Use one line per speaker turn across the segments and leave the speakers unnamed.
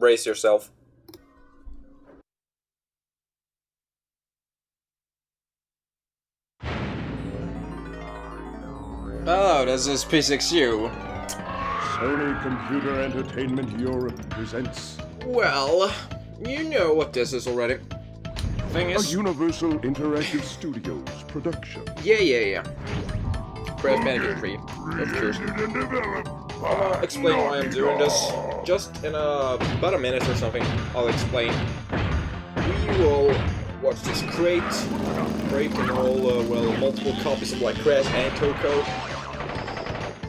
brace yourself. Oh, this is P6U.
Sony Computer Entertainment Europe presents...
Well, you know what this is already. Thing
a
is...
Universal Interactive Studios production.
Yeah. Crash Bandicoot 3, of course. I'll explain why I'm doing this. Just in about a minute or something, I'll explain. We will watch this crate and all, well, multiple copies of like Crash and Coco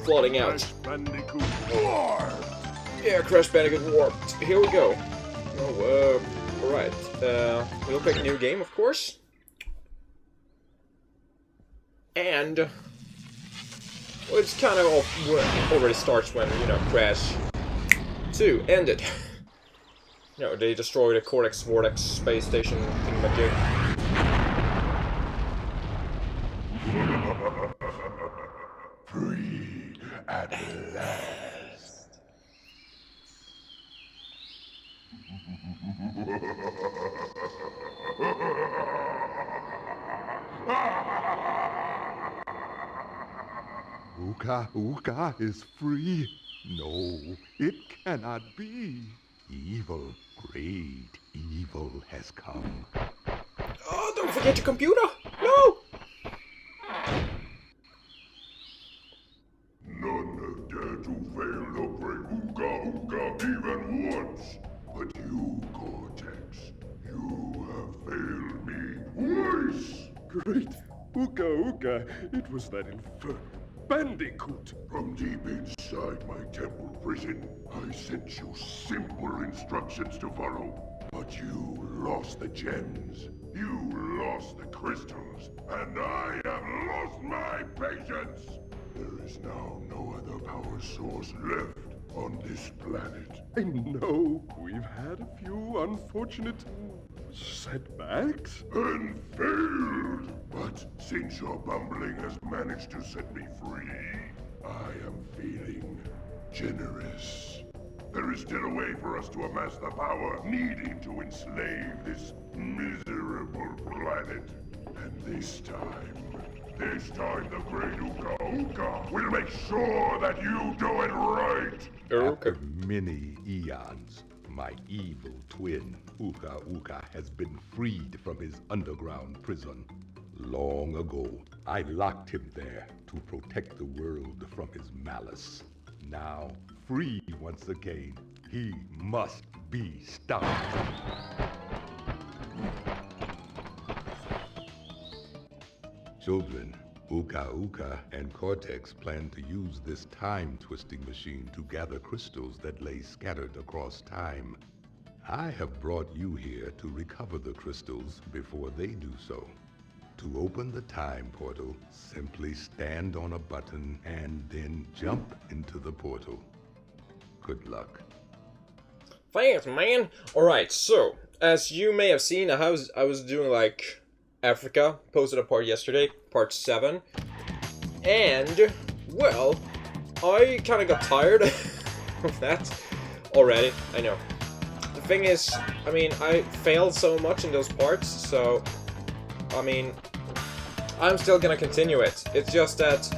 flooding out.
Crash Bandicoot War!
Yeah, Crash Bandicoot Warped. Here we go. Oh, alright. We'll pick a new game, of course. And... well, it's kind of already starts when, you know, Crash 2 ended. You know, they destroyed a Cortex Vortex space station thingamajig.
Free at last. Uka is free. No, it cannot be. Evil, great evil has come.
Oh, don't forget your computer! No!
None dare to fail the brave Uka even once. But you, Cortex, you have failed me twice. Great Uka, it was that infernal Bandicoot. From deep inside my temple prison, I sent you simple instructions to follow. But you lost the gems, you lost the crystals, and I have lost my patience. There is now no other power source left on this planet. I know we've had a few unfortunate setbacks and failed. But since your bumbling has managed to set me free, I am feeling generous. There is still a way for us to amass the power needed to enslave this miserable planet. And this time the great Uka will make sure that you do it right.
After many eons, my evil twin, Uka, has been freed from his underground prison. Long ago, I locked him there to protect the world from his malice. Now, free once again, he must be stopped. Children, Uka and Cortex plan to use this time-twisting machine to gather crystals that lay scattered across time. I have brought you here to recover the crystals before they do so. To open the time portal, simply stand on a button and then jump into the portal. Good luck.
Thanks, man! Alright, so, as you may have seen, I was doing, like, Africa, posted a part yesterday, part 7, and, well, I kinda got tired of that already, I know. The thing is, I mean, I failed so much in those parts, so, I mean, I'm still gonna continue it. It's just that,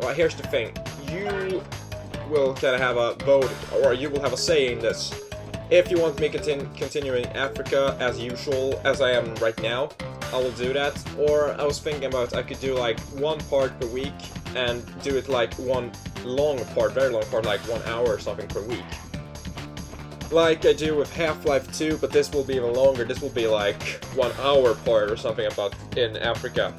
well, here's the thing, you will kinda have a vote, or you will have a say in this. If you want me continuing Africa as usual, as I am right now, I will do that. Or I was thinking about I could do like one part per week and do it like one long part, very long part, like 1 hour or something per week. Like I do with Half-Life 2, but this will be even longer. This will be like 1 hour part or something about in Africa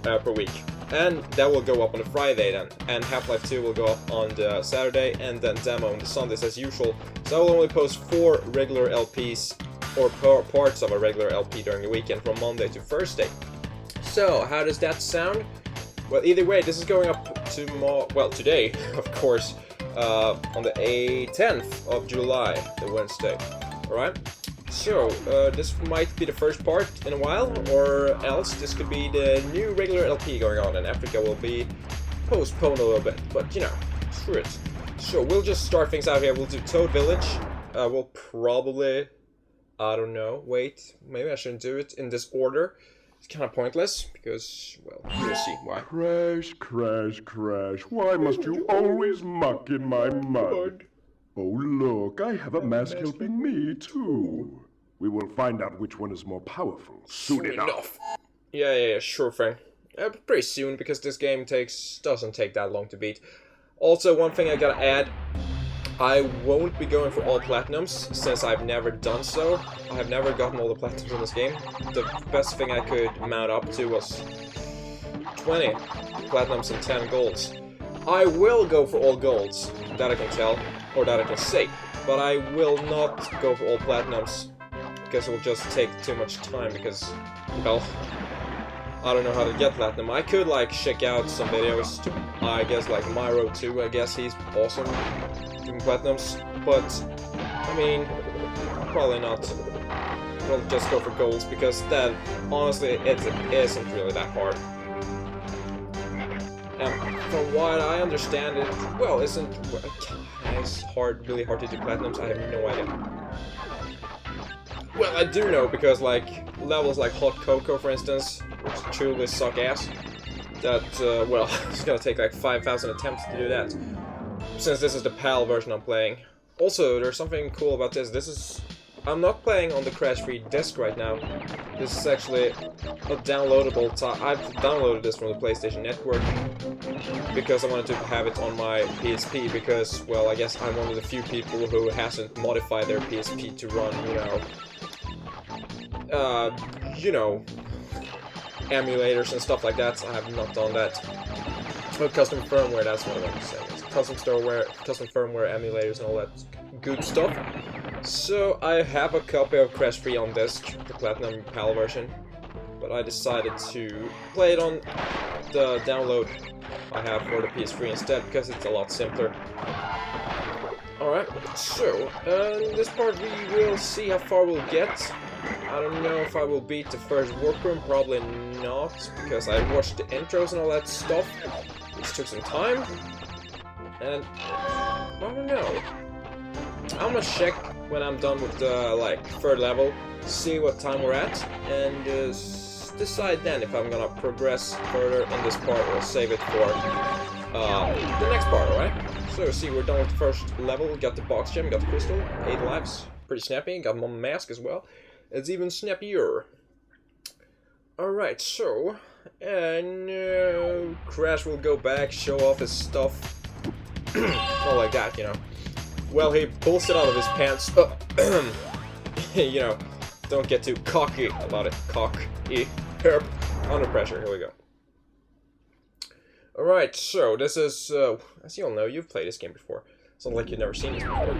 per week. And that will go up on a Friday then, and Half-Life 2 will go up on the Saturday, and then demo on the Sundays as usual. So I will only post 4 regular LPs, or parts of a regular LP during the weekend from Monday to Thursday. So, how does that sound? Well, either way, this is going up tomorrow, well, today, of course, on the 10th of July, the Wednesday. Alright? So, this might be the first part in a while, or else this could be the new regular LP going on, and Africa will be postponed a little bit, but you know, screw it. So, we'll just start things out here. We'll do Toad Village, We'll probably... I don't know, wait, maybe I shouldn't do it in this order. It's kind of pointless, because, well, you'll see why.
Crash, crash, crash. Why must you always muck in my mud? Oh, look, I have a mask helping me, too. We will find out which one is more powerful soon enough.
Yeah, sure, Frank. Pretty soon, because this game doesn't take that long to beat. Also, one thing I gotta add, I won't be going for all platinums, since I've never done so. I have never gotten all the platinums in this game. The best thing I could mount up to was 20 platinums and 10 golds. I will go for all golds, that I can tell, or that I can say, but I will not go for all platinums, because it will just take too much time, because, well, I don't know how to get platinum. I could, like, check out some videos, I guess, like Myro 2, I guess he's awesome doing platinums, but, I mean, probably not. I'll just go for golds, because that, honestly, it isn't really that hard. And from what I understand, it, well, it's really hard to do platinums, I have no idea. Well, I do know, because, like, levels like Hot Cocoa, for instance, which truly suck ass, that, well, it's gonna take like 5,000 attempts to do that, since this is the PAL version I'm playing. Also, there's something cool about this. I'm not playing on the crash-free disc right now. This is actually a downloadable I've downloaded this from the PlayStation Network, because I wanted to have it on my PSP, because, well, I guess I'm one of the few people who hasn't modified their PSP to run, you know, emulators and stuff like that. I have not done that. But custom firmware, that's what I want to say. It's custom firmware, emulators, and all that good stuff. So I have a copy of Crash Free on disc, the Platinum PAL version, but I decided to play it on the download I have for the PS3 instead, because it's a lot simpler. Alright, so, in this part we will see how far we'll get. I don't know if I will beat the first workroom, probably not, because I watched the intros and all that stuff, which took some time, and I don't know. I'm gonna check when I'm done with the, like, third level, see what time we're at, and decide then if I'm gonna progress further in this part or save it for the next part, alright? So, see, we're done with the first level, got the box gem, got the crystal, 8 lives, pretty snappy, got my mask as well. It's even snappier. Alright, so, and Crash will go back, show off his stuff. Not like that, you know. Well, he pulls it out of his pants. You know, don't get too cocky about it. Cocky. Herp. Under pressure, here we go. Alright, so this is, as you all know, you've played this game before. It's not like you've never seen this before.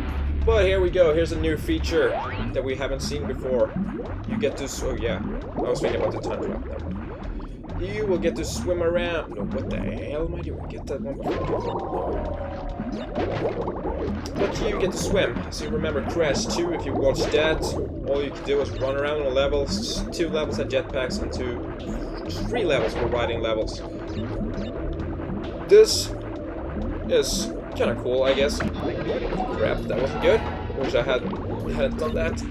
But here we go, here's a new feature that we haven't seen before. You get to, oh yeah, I was thinking about the time trap. You will get to swim around. No, what the hell am I doing? Get that one before. But you get to swim. So you remember Crash 2, if you watched that, all you could do was run around on levels. 2 levels had jetpacks and 3 levels were riding levels. This is kind of cool, I guess. Crap, that wasn't good. Wish I hadn't done that.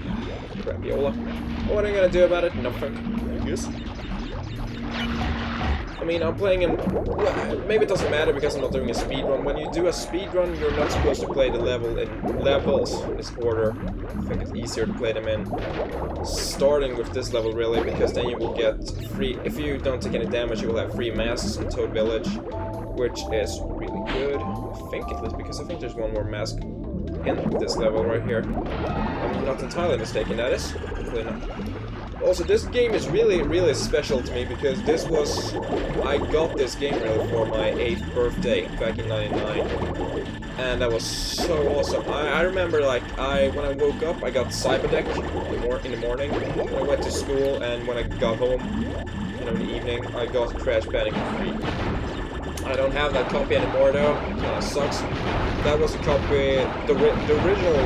Crapiola. What am I gonna do about it? Nothing, I guess. I mean, I'm playing in... Well, maybe it doesn't matter because I'm not doing a speedrun. When you do a speedrun, you're not supposed to play the levels in this order. I think it's easier to play them in starting with this level, really, because then you will get free... If you don't take any damage, you will have free masks in Toad Village, which is really good. I think at least, because I think there's one more mask in this level right here. I'm not entirely mistaken, that is. Hopefully not. Also, this game is really, really special to me because this was... I got this game really for my 8th birthday back in '99. And that was so awesome. I remember, like, when I woke up, I got Cyberdeck in the morning. When I went to school, and when I got home, you know, in the evening, I got Crash Bandicoot 3. I don't have that copy anymore, though. Kinda sucks. That was a copy... The original...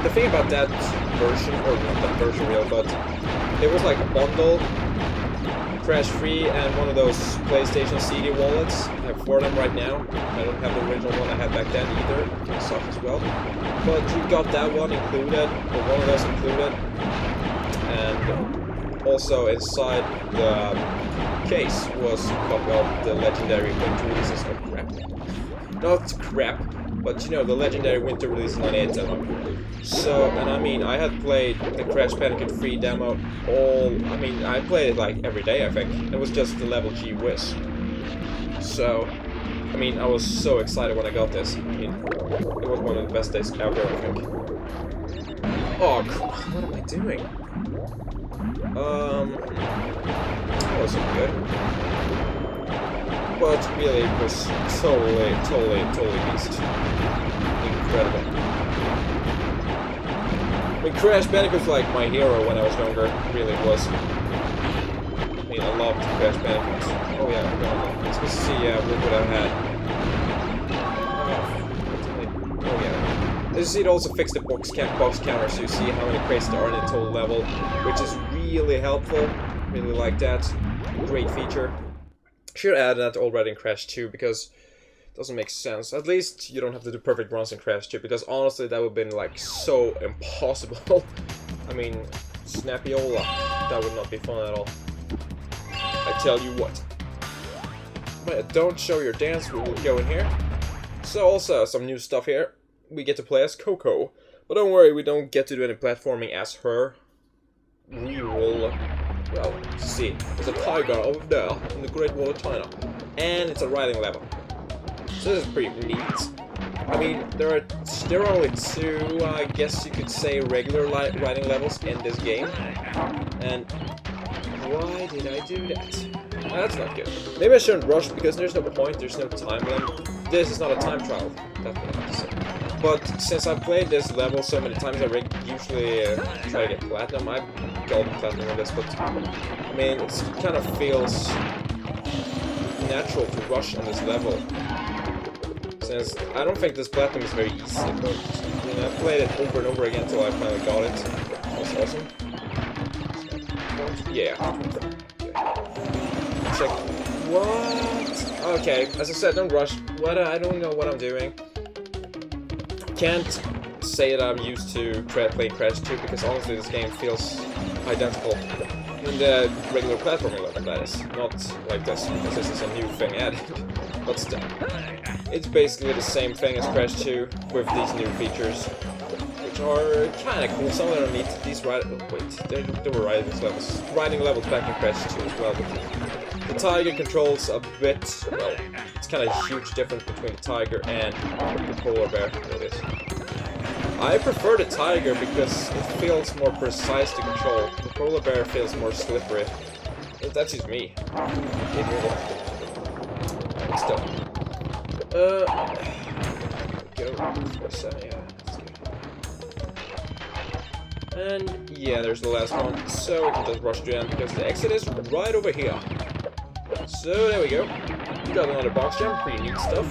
The thing about that version, or not that version real, but... It was like a bundle Crash Free and one of those PlayStation CD wallets. I have 4 of them right now. I don't have the original one I had back then either. It sucked as well. But you got that one included, or one of those included. And also inside the case was a copy of the legendary winter releases. Oh crap. Not crap, but you know, the legendary winter release 98 demo. So, and I mean, I had played the Crash Bandicoot free demo I played it like every day, I think. It was just the level G whiz. So, I mean, I was so excited when I got this. I mean, it was one of the best days ever, I think. Oh, what am I doing? That wasn't good. But really, it was totally beast. Incredible. I mean, Crash Bandicoot's like my hero when I was younger. It really was. I mean, I loved Crash Bandicoot. Oh yeah, let's go see what would I had. Oh yeah. As you see, it also fixed the box counter, so you see how many crates there are in the total level, which is really helpful. Really like that. Great feature. Should add that already in Crash 2 because it doesn't make sense. At least you don't have to do perfect runs in Crash 2 because honestly that would have been like so impossible. I mean, Snappiola, that would not be fun at all. I tell you what. But don't show your dance, we will go in here. So also some new stuff here. We get to play as Coco. But don't worry, we don't get to do any platforming as her. We will... Well, see, there's a tiger over there in the Great Wall of China, and it's a riding level. So this is pretty neat. I mean, there are only 2, I guess you could say, regular riding levels in this game. And why did I do that? Well, that's not good. Maybe I shouldn't rush because there's no point, there's no time limit. This is not a time trial, that's what I have to say. But since I've played this level so many times, I usually try to get platinum. I've gotten platinum in this, but I mean, it kind of feels natural to rush on this level. Since I don't think this platinum is very easy, but you know, I played it over and over again until I finally got it. That was awesome. Yeah. Check. What? Okay, as I said, don't rush. What? I don't know what I'm doing. Can't say that I'm used to playing Crash 2 because honestly this game feels identical in the regular platforming level, that is. Not like this, because this is a new thing added. But still. It's basically the same thing as Crash 2 with these new features, which are kinda cool. Some of them are neat. These there were riding levels back in Crash 2 as well. But the Tiger controls a bit, well, it's kind of a huge difference between the Tiger and the Polar Bear. It is. I prefer the Tiger because it feels more precise to control. The Polar Bear feels more slippery. That's just me. Still. Go. And yeah, there's the last one. So we can just rush through them because the exit is right over here. So there we go. We got another box jump, pretty neat stuff.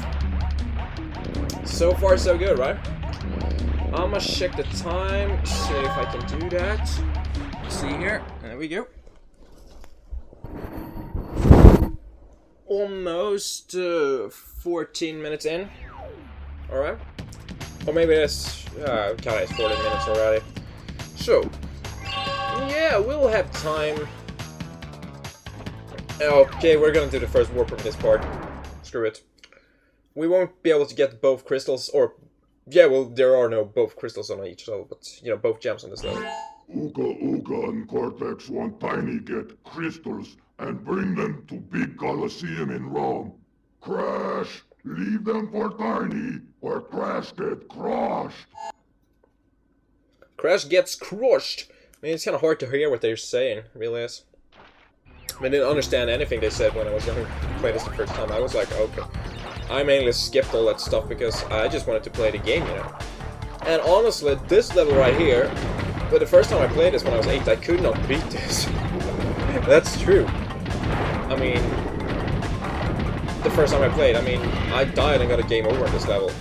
So far so good, right? I'ma check the time, see if I can do that. See here, there we go. Almost 14 minutes in. Alright. Or maybe it's, kind of 14 minutes already. So, yeah, we'll have time. Okay, we're gonna do the first warp of this part. Screw it. We won't be able to get both crystals, or... Yeah, well, there are no both crystals on each level, but, you know, both gems on this level.
Ooga and Cortex want Tiny get crystals and bring them to Big Colosseum in Rome. Crash, leave them for Tiny, or Crash get crushed.
Crash gets crushed! I mean, it's kind of hard to hear what they're saying, really is. I didn't understand anything they said when I was going to play this the first time. I was like, okay. I mainly skipped all that stuff because I just wanted to play the game, you know. And honestly, this level right here, but the first time I played this when I was 8, I could not beat this. That's true. I mean, the first time I played, I mean, I died and got a game over on this level.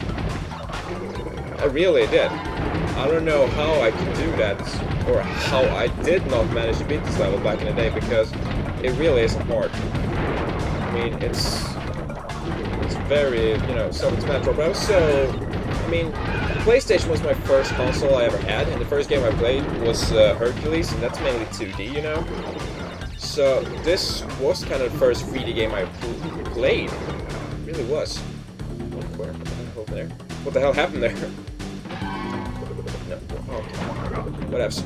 I really did. I don't know how I could do that, or how I did not manage to beat this level back in the day, because it really isn't hard. I mean, it's very, you know, self-explanatory, but also, I mean, PlayStation was my first console I ever had, and the first game I played was Hercules, and that's mainly 2D, you know? So, this was kind of the first 3D game I played. It really was. What the hell happened there? No, oh, whatevs.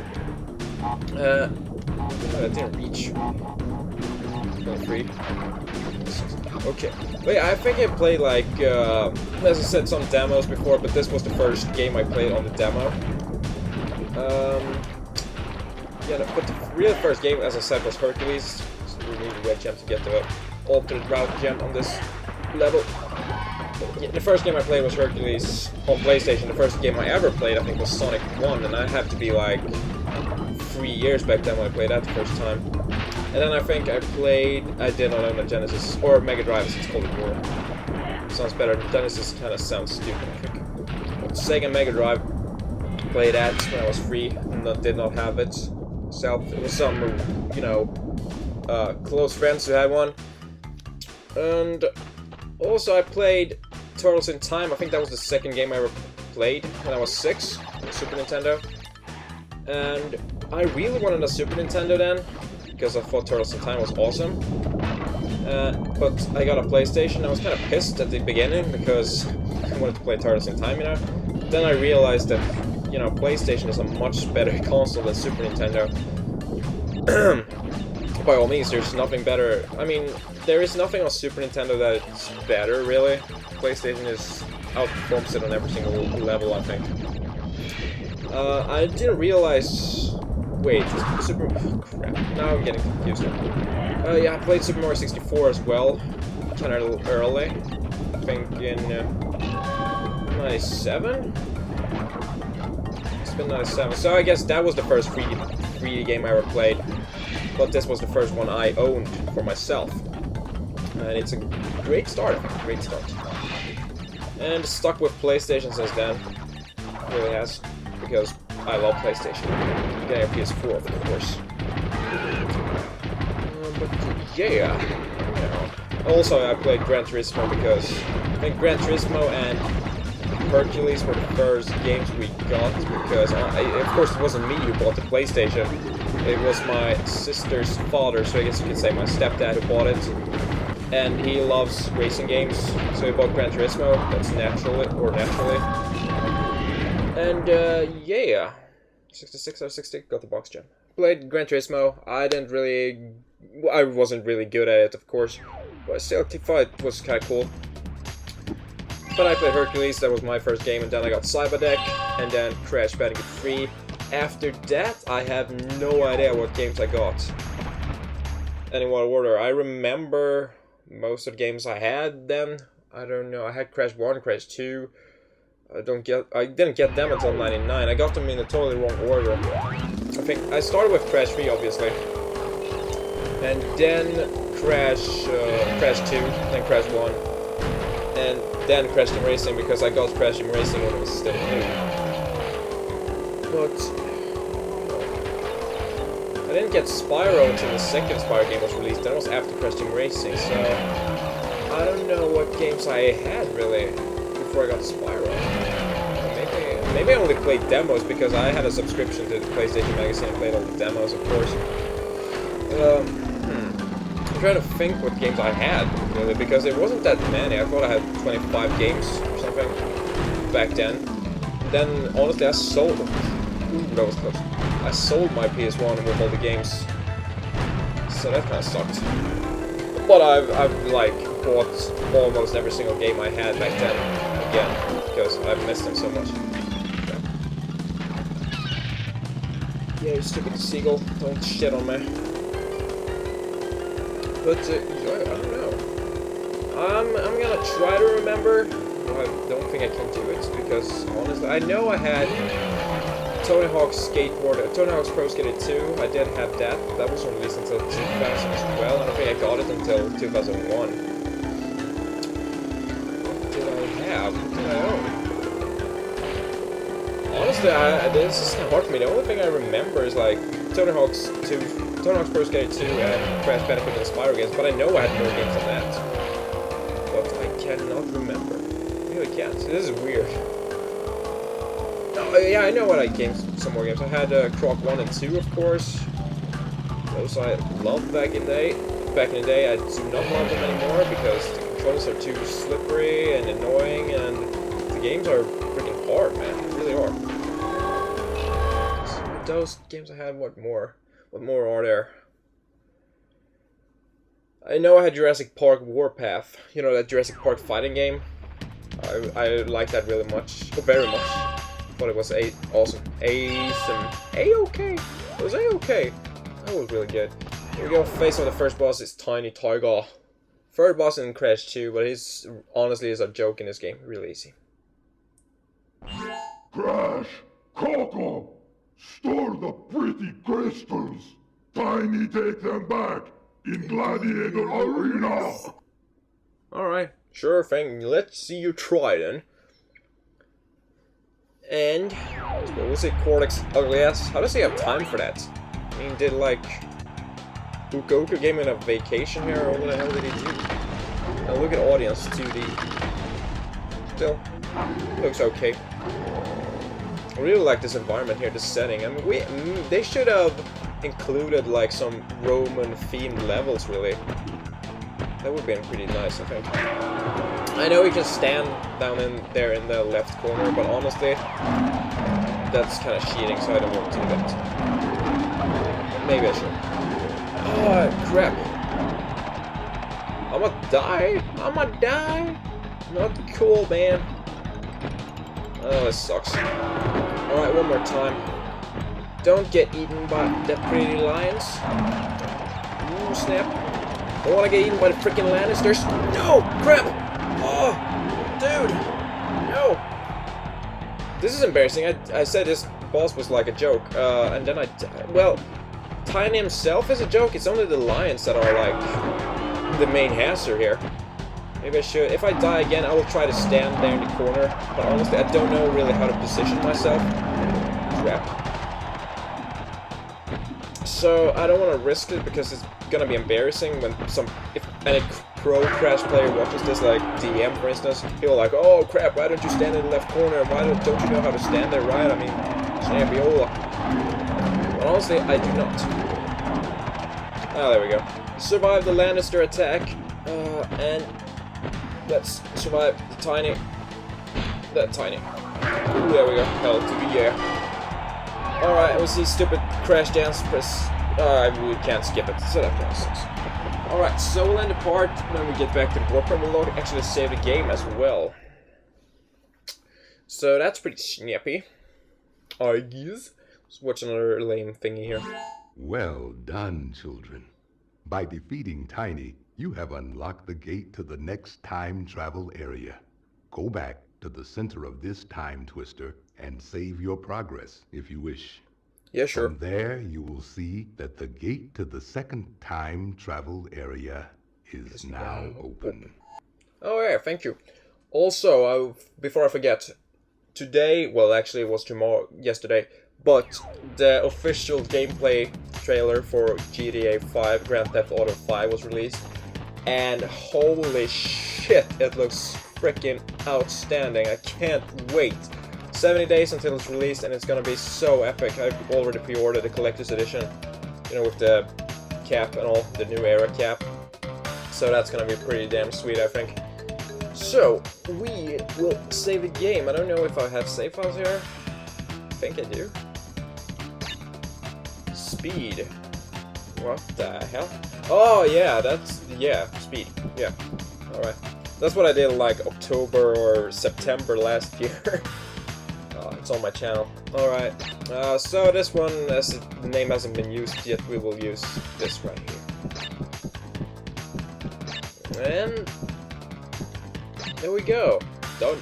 I didn't reach. Free. Okay. Wait, I think I played like, as I said, some demos before, but this was the first game I played on the demo. Yeah, but the real first game, as I said, was Hercules. So we need a red gem to get the alternate route gem on this level. Yeah, the first game I played was Hercules on PlayStation. The first game I ever played, I think, was Sonic 1, and I had to be like 3 years back then when I played that the first time. And then I think I did not own a Genesis, or Mega Drive as it's called before. Sounds better. Genesis kind of sounds stupid, I think. But Sega Mega Drive, played that when I was 3, and did not have it myself. It was some, you know, close friends who had one. And also I played Turtles in Time. I think that was the second game I ever played when I was 6 on Super Nintendo. And I really wanted a Super Nintendo then, because I thought Turtles in Time was awesome. But I got a PlayStation. I was kind of pissed at the beginning because I wanted to play Turtles in Time, you know. Then I realized that, you know, PlayStation is a much better console than Super Nintendo. By all means, there's nothing better. I mean, there is nothing on Super Nintendo that is better, really. PlayStation outperforms it on every single level, I think. I didn't realize... Wait, crap, now I'm getting confused. Yeah, I played Super Mario 64 as well, kind of early. I think in 97? It's been 97, so I guess that was the first 3D game I ever played. But this was the first one I owned for myself. And it's a great start, great start. And stuck with PlayStation since then. It really has, because I love PlayStation. Getting a PS4, of course. But yeah. Also, I played Gran Turismo because I think Gran Turismo and Hercules were the first games we got. Because, of course, it wasn't me who bought the PlayStation. It was my sister's father, so I guess you could say my stepdad who bought it. And he loves racing games, so he bought Gran Turismo. That's naturally. And yeah, 66 out of 60, got the box gem. Played Gran Turismo. I wasn't really good at it, of course, but still, it was kind of cool. But I played Hercules. That was my first game, and then I got Cyberdeck, and then Crash Bandicoot 3. After that, I have no idea what games I got. In what order. I remember most of the games I had then. I don't know. I had Crash 1, Crash 2. I didn't get them until 99. I got them in a totally wrong order. I think I started with Crash 3, obviously. And then Crash 2, then Crash 1. And then Crash Team Racing, because I got Crash Team Racing when it was still new. But I didn't get Spyro until the second Spyro game was released. That was after Crash Team Racing, so I don't know what games I had really before I got Spyro. Maybe I only played demos because I had a subscription to the PlayStation Magazine and played all the demos, of course. I'm trying to think what games I had, really, because it wasn't that many. I thought I had 25 games or something back then. Then, honestly, I sold... Ooh, that was close. I sold my PS1 with all the games. So that kind of sucked. But I've like, bought almost every single game I had back then again, because I've missed them so much. Yeah, you stupid seagull. Don't shit on me. But, yeah, I don't know. I'm gonna try to remember. No, I don't think I can do it, because, honestly, I know I had Tony Hawk's Pro Skater 2. I did have that. That was released until 2000 as well. I don't think I got it until 2001. What did I have? What did I own? Honestly, honestly, this is kind of hard for me. The only thing I remember is like Tony Hawk's Pro Skater 2 and Crash Bandicoot and Spyro games, but I know I had more games than that. But I cannot remember. I really can't. This is weird. Oh, yeah, I know what some more games. I had Croc 1 and 2, of course. Those I loved back in the day. I do not love them anymore because the controls are too slippery and annoying, and the games are freaking hard, man. They really are. So those games I had, what more? What more are there? I know I had Jurassic Park Warpath. You know, that Jurassic Park fighting game? I like that really much. Oh, very much. Thought it was awesome. A-okay. It was A-okay. That was really good. Here we go, face on the first boss is Tiny Tiger. Third boss in Crash 2, but he's honestly is a joke in this game. Really easy.
Crash! Coco! Store the pretty crystals! Tiny, take them back! In Gladiator Arena!
Alright, sure thing. Let's see you try then. And we'll see Cortex ugly ass. How does he have time for that? I mean, did like Goku gave him a vacation here, or what the hell did he do? Now look at audience 2D. Still, looks okay. I really like this environment here, this setting. I mean, they should have included like some Roman themed levels, really. That would have been pretty nice, I think. I know you can stand down there in the left corner, but honestly, that's kind of cheating, so I don't want to do that. Maybe I should. Oh, crap. I'ma die. Not cool, man. Oh, this sucks. Alright, one more time. Don't get eaten by the pretty lions. Ooh, snap. Don't want to get eaten by the freaking Lannisters. No! Crap! Oh! Dude! No! This is embarrassing. I said this boss was like a joke, and then well, Tiny himself is a joke. It's only the lions that are like the main hazard here. Maybe I should. If I die again, I will try to stand there in the corner. But honestly, I don't know really how to position myself. Crap. So I don't want to risk it because it's gonna be embarrassing when if any pro Crash player watches this, like DM for instance, he'll like, oh crap, why don't you stand in the left corner? Why don't you know how to stand there right? I mean, Snappiola. But honestly, I do not. Oh, there we go. Survive the Lannister attack, and let's survive the Tiny. That Tiny. Ooh, there we go. Hell to the air. Alright, we see stupid crash dance. Press. We can't skip it, so that kind of sucks. Alright, so we'll end the part when we get back to the warframe. We'll actually save the game as well. So that's pretty snappy. I guess. Let's watch another lame thingy here.
Well done, children. By defeating Tiny, you have unlocked the gate to the next time travel area. Go back to the center of this time twister and save your progress if you wish.
Yeah, sure.
From there, you will see that the gate to the second time travel area is now open.
Oh yeah, thank you. Also, before I forget, today, well actually it was yesterday, but the official gameplay trailer for GTA 5, Grand Theft Auto 5 was released, and holy shit, it looks freaking outstanding. I can't wait. 70 days until it's released, and it's gonna be so epic. I've already pre-ordered the collector's edition, you know, with the cap and all, the new era cap. So that's gonna be pretty damn sweet, I think. So, we will save the game. I don't know if I have save files here. I think I do. Speed. What the hell? Oh, yeah, speed. Yeah, alright. That's what I did like October or September last year. It's on my channel. Alright, so this one, as the name hasn't been used yet, we will use this right here. And there we go. Done.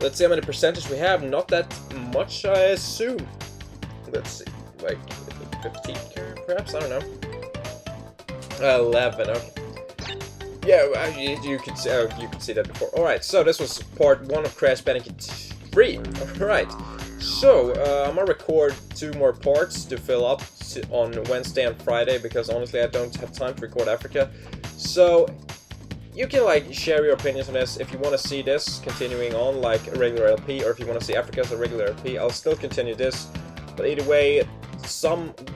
Let's see how many percentage we have. Not that much, I assume. Let's see, like 15 perhaps? I don't know. 11, okay. Yeah, you could see that before. Alright, so this was part 1 of Crash Bandicoot 3. Alright, So, I'm gonna record 2 more parts to fill up on Wednesday and Friday, because honestly I don't have time to record Africa. So, you can like share your opinions on this. If you want to see this continuing on like a regular LP, or if you want to see Africa as a regular LP, I'll still continue this. But either way,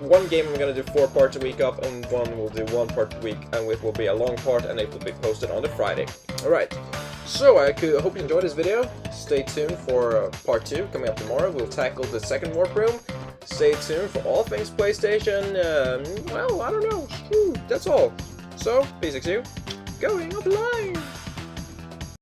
one game I'm gonna do 4 parts a week of, and one will do 1 part a week, and it will be a long part, and it will be posted on the Friday. Alright, so I hope you enjoyed this video. Stay tuned for part 2 coming up tomorrow. We'll tackle the second warp room. Stay tuned for all things PlayStation. Well, I don't know. That's all. So, P6U, going offline!